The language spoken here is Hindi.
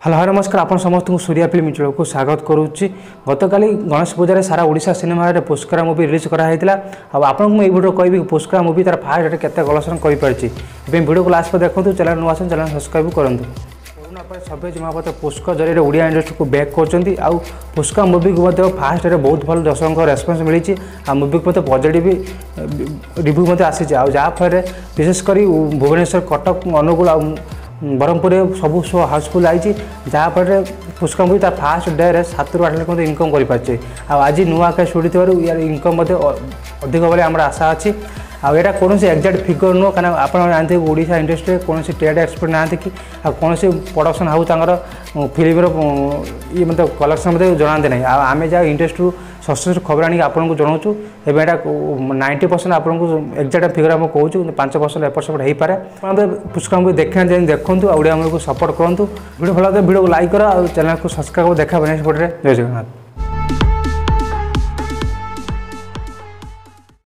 हेलो नमस्कार आपण समस्त को सूर्या फिल्म इंचल को स्वागत करुच्ची। गतकाली गणेश पूजा सारा ओडिशा सिनेमा पुष्करा मूवी रिलीज कराइला। आपको मुझे भिडियो कहबी पुष्करा मूवी तार फास्ट केते कलेक्शन कर पार्टी। भिडियो को लास्ट पर देखो, चैनल नुआ चैनल सब्सक्राइब करूँ। कोरोना पर सभ्य महापात्र पुष्कर जरिए ओडिया इंडस्ट्री को बैक कर पुष्कर मूवी को फास्ट बहुत भल दर्शकों रेस्पन्स मिली। आ मूवी को पॉजिटिव रिव्यू आसी जहाँफल विशेषकर भुवनेश्वर कटक अनुगुल ब्रह्मपुर सब शो हाउसफुल आई जहाँफल पुष्कर मूवी तार फास्ट डे 7 ରୁ 8 लाख इनकम कर आज नुआ का शुड़ी यार इनकम अधिक भाव आम आशा अच्छी। आटा कौन एक्जाक्ट फिगर नुह क्या आप जानते हैं ओडिशा इंडस्ट्री कौन ट्रेड एक्सपर्ट ना कि कौन प्रोडक्शन हाउस फिल्म ये मतलब कलेक्शन मतलब जनाते ना। आम जहाँ इंडस्ट्री सक्सेस खबर आनी आपको जनाऊँ। एवं यहाँ 90% आपको एक्जाक्ट फिगर आम कहूँ 5% एपट सेपट हो पाए। पुष्कर मूवी देखना देखूँ ओडिया मूवी को सपोर्ट करूँ। वीडियो भल वीडियो को लाइक कर चैनल को सब्सक्राइब देखा नेक्स्ट वीडियो। जय जगन्नाथ।